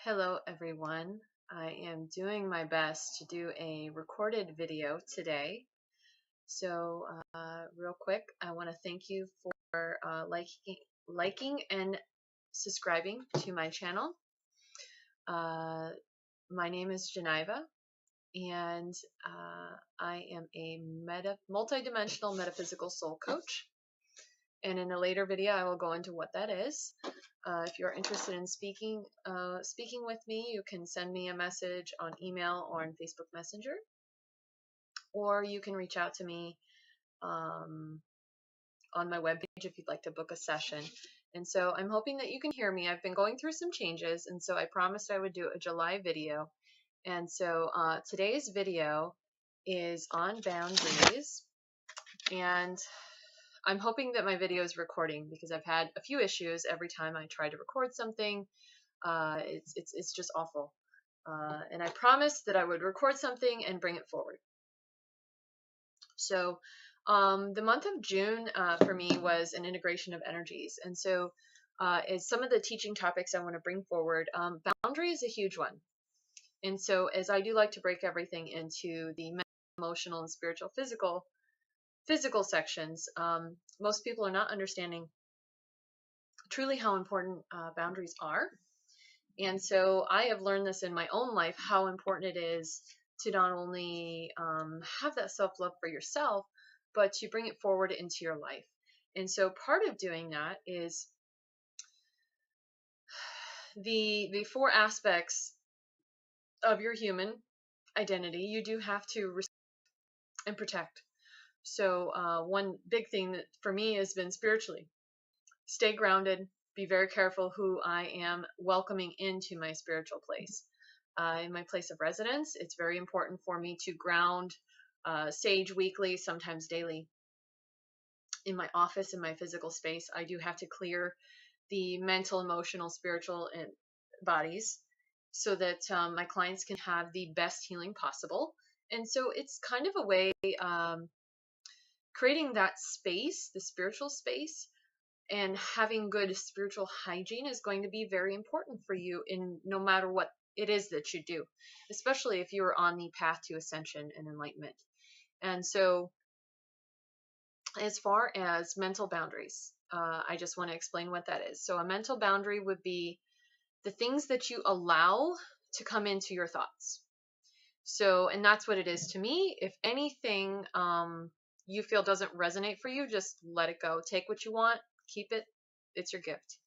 Hello everyone. I am doing my best to do a recorded video today. So real quick, I want to thank you for liking and subscribing to my channel. My name is Geneva, and I am a multidimensional metaphysical soul coach. And in a later video, I will go into what that is. If you're interested in speaking with me, you can send me a message on email or on Facebook Messenger, or you can reach out to me on my webpage if you'd like to book a session. And so I'm hoping that you can hear me. I've been going through some changes, and so I promised I would do a July video. And so today's video is on boundaries, and I'm hoping that my video is recording because I've had a few issues every time I try to record something. It's just awful. And I promised that I would record something and bring it forward. So the month of June for me was an integration of energies. And so as some of the teaching topics I want to bring forward, boundary is a huge one. And so as I do like to break everything into the mental, emotional, and spiritual, physical sections, most people are not understanding truly how important boundaries are. And so I have learned this in my own life, how important it is to not only have that self-love for yourself, but to bring it forward into your life. And so part of doing that is the four aspects of your human identity you do have to respect and protect. So one big thing that for me has been spiritually. Stay grounded, be very careful who I am welcoming into my spiritual place. In my place of residence, it's very important for me to ground sage weekly, sometimes daily. In my office, in my physical space, I do have to clear the mental, emotional, spiritual bodies so that my clients can have the best healing possible. And so it's kind of a way creating that space, the spiritual space, and having good spiritual hygiene is going to be very important for you in no matter what it is that you do, especially if you're on the path to ascension and enlightenment. And so as far as mental boundaries, I just want to explain what that is. So a mental boundary would be the things that you allow to come into your thoughts. So, and that's what it is to me. If anything you feel doesn't resonate for you, just let it go. Take what you want, keep it. It's your gift.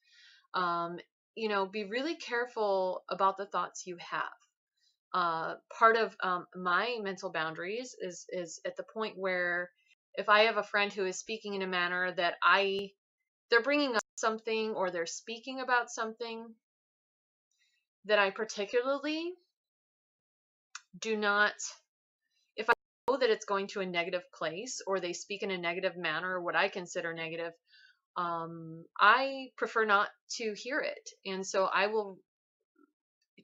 Be really careful about the thoughts you have. Part of my mental boundaries is at the point where if I have a friend who is speaking in a manner that they're bringing up something or they're speaking about something that I particularly do not, if I know that it's going to a negative place or they speak in a negative manner, what I consider negative, I prefer not to hear it. And so I will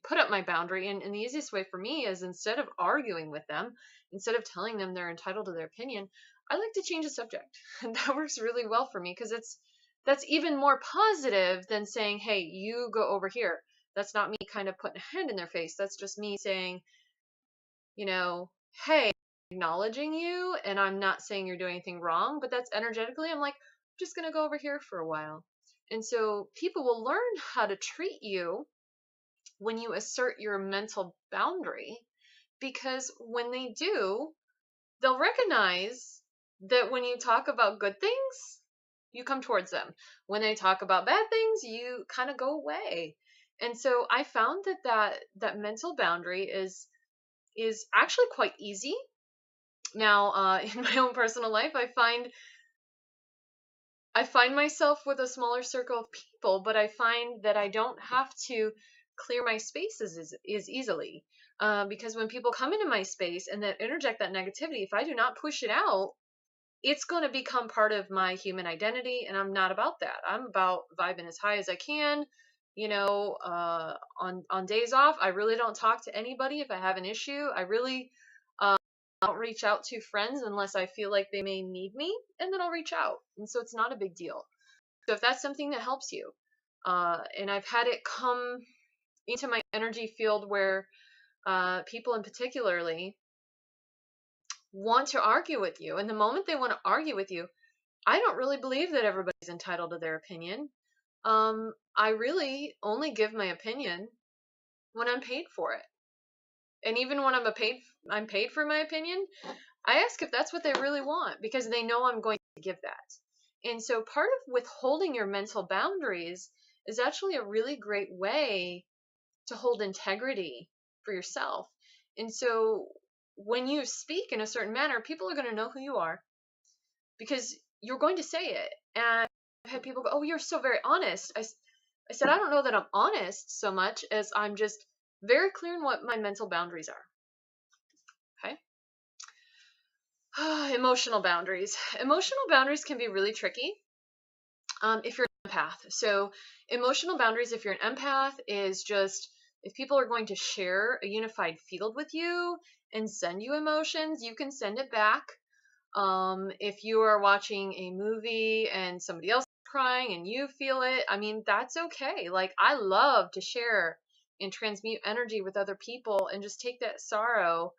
put up my boundary. And the easiest way for me is instead of arguing with them, instead of telling them they're entitled to their opinion, I like to change the subject. And that works really well for me because that's even more positive than saying, hey, you go over here. That's not me kind of putting a hand in their face. That's just me saying, hey, acknowledging you, and I'm not saying you're doing anything wrong, but that's energetically, I'm like, I'm just going to go over here for a while. And so people will learn how to treat you when you assert your mental boundary, because when they do, they'll recognize that when you talk about good things, you come towards them. When they talk about bad things, you kind of go away. And so I found that mental boundary is actually quite easy. Now, in my own personal life, I find myself with a smaller circle of people, but I find that I don't have to clear my spaces as easily. Because when people come into my space and that interject that negativity, if I do not push it out, it's going to become part of my human identity, and I'm not about that. I'm about vibing as high as I can. On days off, I really don't talk to anybody if I have an issue. I really don't reach out to friends unless I feel like they may need me, and then I'll reach out. And so it's not a big deal. So if that's something that helps you, and I've had it come into my energy field where people in particularly want to argue with you. And the moment they want to argue with you, I don't really believe that everybody's entitled to their opinion. I really only give my opinion when I'm paid for it. And even when I'm paid for my opinion, I ask if that's what they really want, because they know I'm going to give that. And so part of withholding your mental boundaries is actually a really great way to hold integrity for yourself. And so when you speak in a certain manner, people are going to know who you are because you're going to say it. And I've had people go, "Oh, you're so very honest." I said, I don't know that I'm honest so much as I'm just very clear on what my mental boundaries are. Okay. Emotional boundaries. Emotional boundaries can be really tricky if you're an empath. So emotional boundaries, if you're an empath, is just if people are going to share a unified field with you and send you emotions, you can send it back. If you are watching a movie and somebody else is crying and you feel it, I mean, that's okay. Like, I love to share and transmute energy with other people and just take that sorrow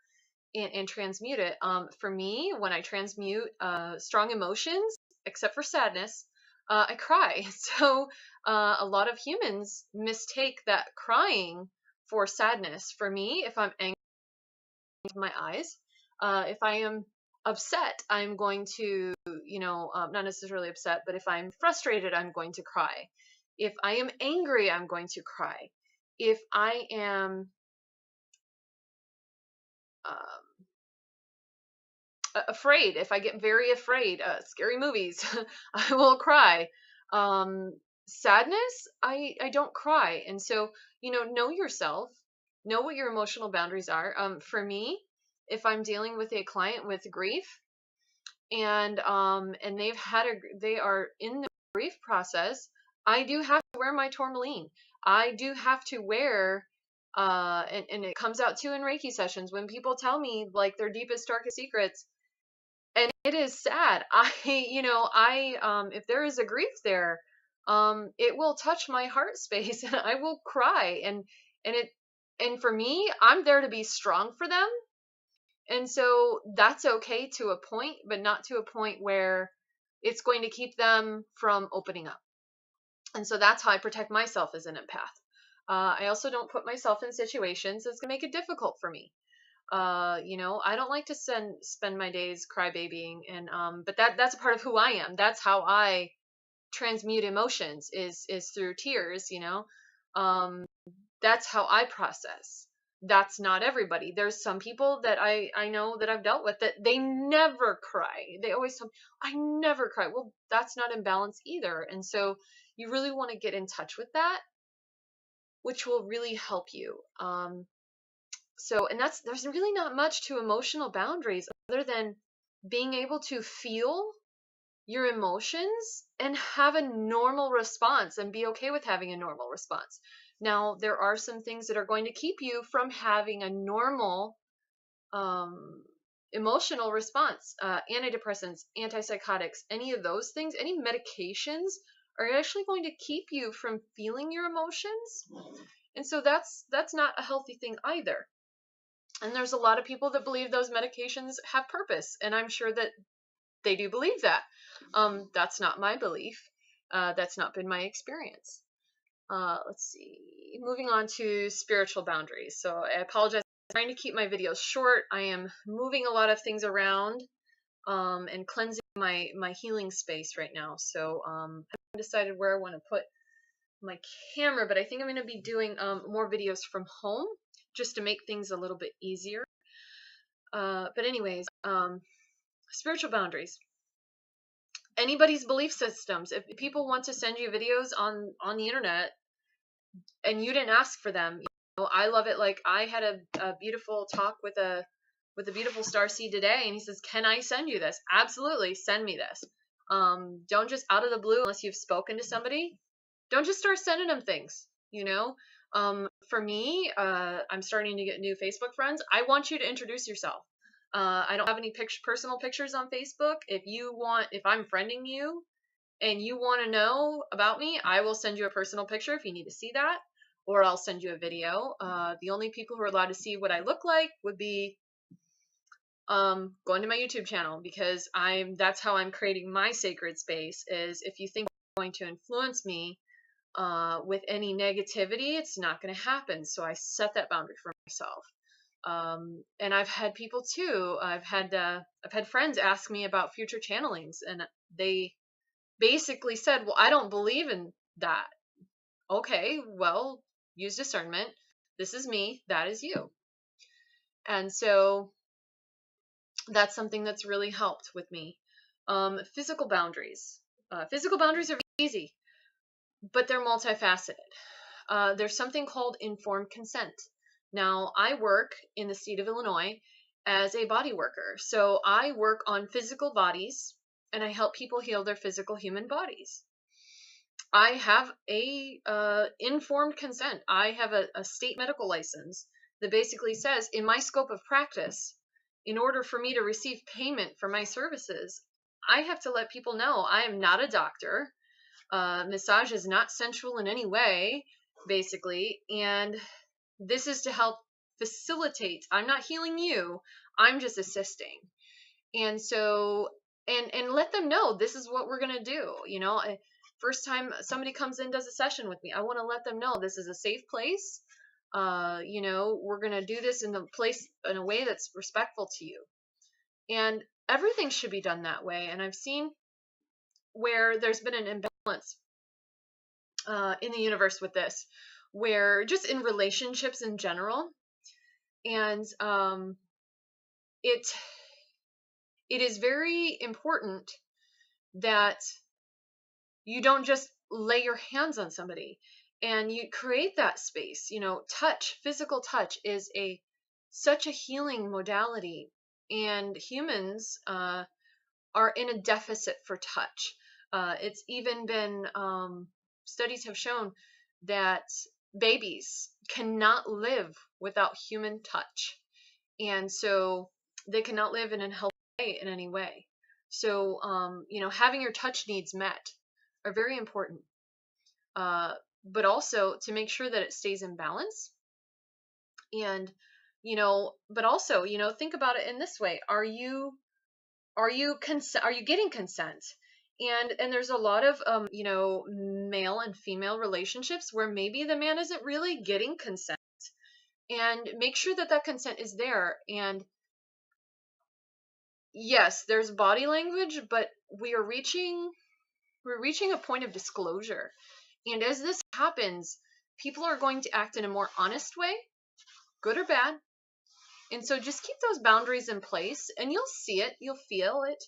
and transmute it. For me, when I transmute strong emotions, except for sadness, I cry. So a lot of humans mistake that crying for sadness. For me, if I'm angry, my eyes. If I am upset, I'm going to, not necessarily upset, but if I'm frustrated, I'm going to cry. If I am angry, I'm going to cry. If I am afraid, if I get very afraid, scary movies, I will cry. Sadness, I don't cry. And so, know yourself, know what your emotional boundaries are. For me, if I'm dealing with a client with grief and they are in the grief process, I do have to wear my tourmaline. I do have to wear and it comes out too in Reiki sessions when people tell me like their deepest, darkest secrets. And it is sad. If there is a grief there, it will touch my heart space and I will cry. And for me, I'm there to be strong for them. And so that's okay to a point, but not to a point where it's going to keep them from opening up. And so that's how I protect myself as an empath. I also don't put myself in situations that's going to make it difficult for me. I don't like to spend my days crybabying, and but that's a part of who I am. That's how I transmute emotions is through tears. That's how I process. That's not everybody. There's some people that I know that I've dealt with that they never cry. They always tell me, I never cry. Well, that's not in balance either. And so you really want to get in touch with that, which will really help you. And there's really not much to emotional boundaries other than being able to feel your emotions and have a normal response and be okay with having a normal response. Now, there are some things that are going to keep you from having a normal emotional response. Antidepressants, antipsychotics, any of those things, any medications are actually going to keep you from feeling your emotions. And so that's not a healthy thing either. And there's a lot of people that believe those medications have purpose, and I'm sure that they do believe that. That's not my belief. That's not been my experience. Let's see. Moving on to spiritual boundaries. So I apologize. I'm trying to keep my videos short. I am moving a lot of things around and cleansing my healing space right now. So I haven't decided where I want to put my camera, but I think I'm going to be doing more videos from home just to make things a little bit easier. But anyways, spiritual boundaries. Anybody's belief systems. If people want to send you videos on the internet and you didn't ask for them, I love it. Like I had a beautiful talk with a beautiful starseed today, and he says, "Can I send you this?" Absolutely, send me this. Don't just out of the blue, unless you've spoken to somebody, don't just start sending them things. For me, I'm starting to get new Facebook friends. I want you to introduce yourself. I don't have any personal pictures on Facebook. If I'm friending you and you want to know about me, I will send you a personal picture if you need to see that. or I'll send you a video. The only people who are allowed to see what I look like would be going to my YouTube channel, because that's how I'm creating my sacred space. Is if you think you're going to influence me with any negativity, it's not going to happen. So I set that boundary for myself. And I've had people too. I've had friends ask me about future channelings, and they basically said, "Well, I don't believe in that." Okay, well, use discernment. This is me. That is you. And so that's something that's really helped with me. Physical boundaries. Physical boundaries are easy, but they're multifaceted. There's something called informed consent. Now, I work in the state of Illinois as a body worker. So I work on physical bodies, and I help people heal their physical human bodies. I have a informed consent. I have a state medical license that basically says, in my scope of practice, in order for me to receive payment for my services, I have to let people know I am not a doctor. Massage is not sensual in any way, basically, and this is to help facilitate. I'm not healing you, I'm just assisting. And so, and let them know this is what we're going to do. First time somebody comes in, does a session with me, I want to let them know this is a safe place. We're going to do this in a way that's respectful to you. And everything should be done that way. And I've seen where there's been an imbalance in the universe with this, where just in relationships in general, and it is very important that you don't just lay your hands on somebody, and you create that space. Touch, physical touch is such a healing modality, and humans are in a deficit for touch. It's even been studies have shown that babies cannot live without human touch, and so they cannot live in a healthy way in any way. So having your touch needs met are very important, but also to make sure that it stays in balance. And but also think about it in this way: are you getting consent? And there's a lot of male and female relationships where maybe the man isn't really getting consent, and make sure that consent is there. And yes, there's body language, but we're reaching a point of disclosure. And as this happens, people are going to act in a more honest way, good or bad. And so just keep those boundaries in place, and you'll see it, you'll feel it.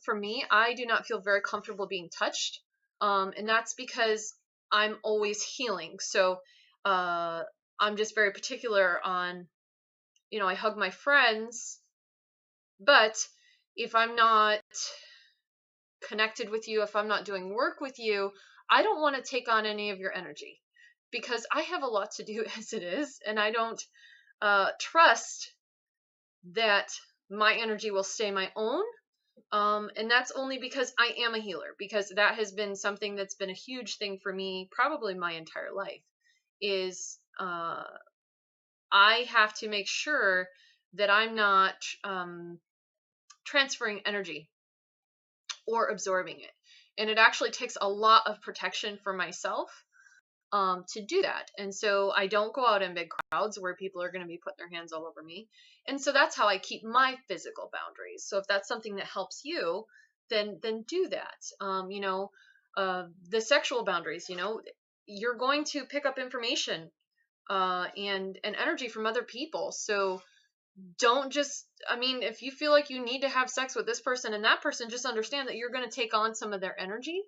For me, I do not feel very comfortable being touched, and that's because I'm always healing. So I'm just very particular on, I hug my friends, but if I'm not connected with you, if I'm not doing work with you, I don't want to take on any of your energy, because I have a lot to do as it is, and I don't trust that my energy will stay my own. And that's only because I am a healer, because that has been something that's been a huge thing for me probably my entire life, is I have to make sure that I'm not transferring energy or absorbing it. And it actually takes a lot of protection for myself to do that. And so I don't go out in big crowds where people are going to be putting their hands all over me. And so that's how I keep my physical boundaries. So if that's something that helps you, then do that. The sexual boundaries, you're going to pick up information and energy from other people. So don't just, if you feel like you need to have sex with this person and that person, just understand that you're going to take on some of their energy.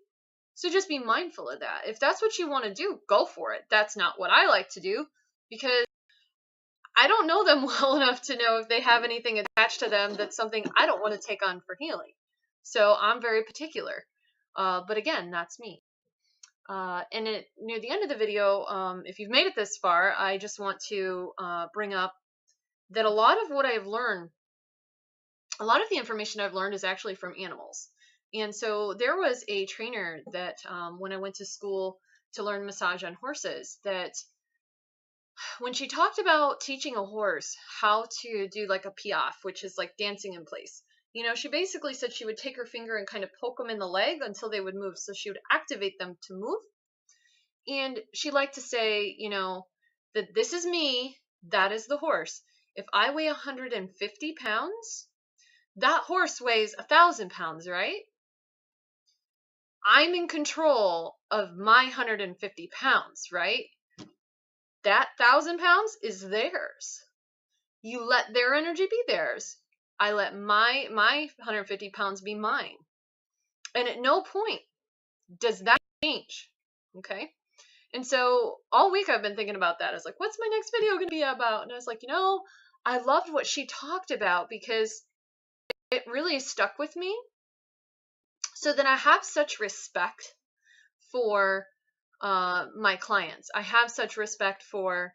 So just be mindful of that. If that's what you want to do, go for it. That's not what I like to do, because I don't know them well enough to know if they have anything attached to them that's something I don't want to take on for healing. So I'm very particular. But again, that's me. And near the end of the video, if you've made it this far, I just want to bring up that a lot of what I've learned, a lot of the information I've learned is actually from animals. And so there was a trainer that when I went to school to learn massage on horses, that when she talked about teaching a horse how to do like a piaffe, which is like dancing in place, you know, she basically said she would take her finger and kind of poke them in the leg until they would move. So she would activate them to move. And she liked to say, you know, that this is me, that is the horse. If I weigh 150 pounds, that horse weighs 1,000 pounds, right? I'm in control of my 150 pounds, right? That 1,000 pounds is theirs. You let their energy be theirs. I let my 150 pounds be mine. And at no point does that change. Okay? And so all week I've been thinking about that. I was like, what's my next video going to be about? And I was like, you know, I loved what she talked about because it really stuck with me. So then I have such respect for my clients. I have such respect for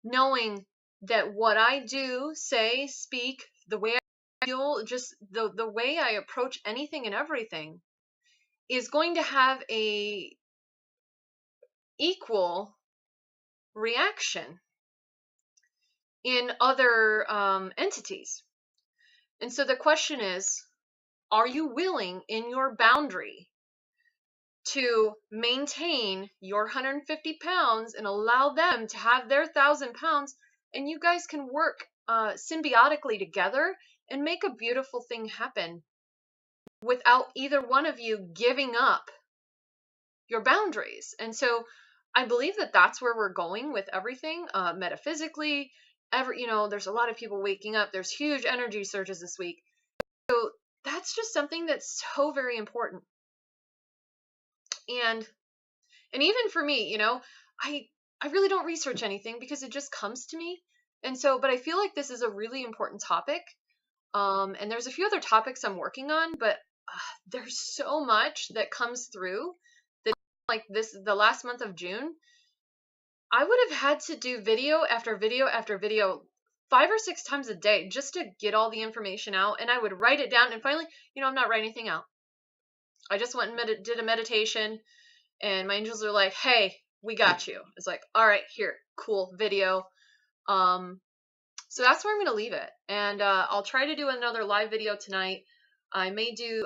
knowing that what I do, say, speak, the way I feel, just the way I approach anything and everything is going to have a equal reaction in other entities. And so the question is, are you willing in your boundary to maintain your 150 pounds and allow them to have their 1,000 pounds, and you guys can work symbiotically together and make a beautiful thing happen without either one of you giving up your boundaries. And so I believe that that's where we're going with everything, metaphysically. You know, there's a lot of people waking up. There's huge energy surges this week. So that's just something that's so very important. And even for me, you know, I really don't research anything because it just comes to me. And so, but I feel like this is a really important topic. And there's a few other topics I'm working on, but there's so much that comes through that, like this, the last month of June, I would have had to do video after video after video 5 or 6 times a day just to get all the information out. And I would write it down. And finally, you know, I'm not writing anything out. I just went and did a meditation, and my angels are like, hey, we got you. It's like, all right, here, cool video. So that's where I'm going to leave it. And I'll try to do another live video tonight. I may do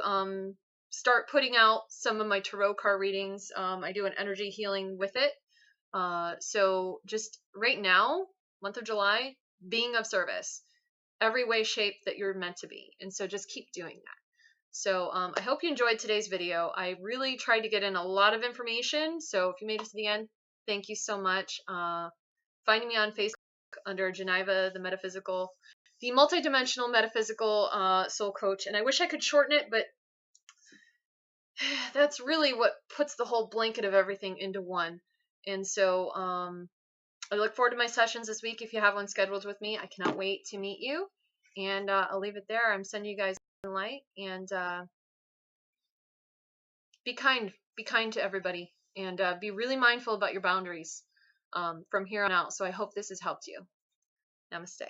start putting out some of my tarot card readings. I do an energy healing with it. So just right now, month of July, being of service, every way, shape that you're meant to be. And so just keep doing that. So I hope you enjoyed today's video. I really tried to get in a lot of information. So if you made it to the end, thank you so much. Finding me on Facebook under Geneva, the multidimensional metaphysical soul coach. And I wish I could shorten it, but that's really what puts the whole blanket of everything into one. And so I look forward to my sessions this week. If you have one scheduled with me, I cannot wait to meet you. And I'll leave it there. I'm sending you guys light, and be kind to everybody, and be really mindful about your boundaries from here on out. So I hope this has helped you. Namaste.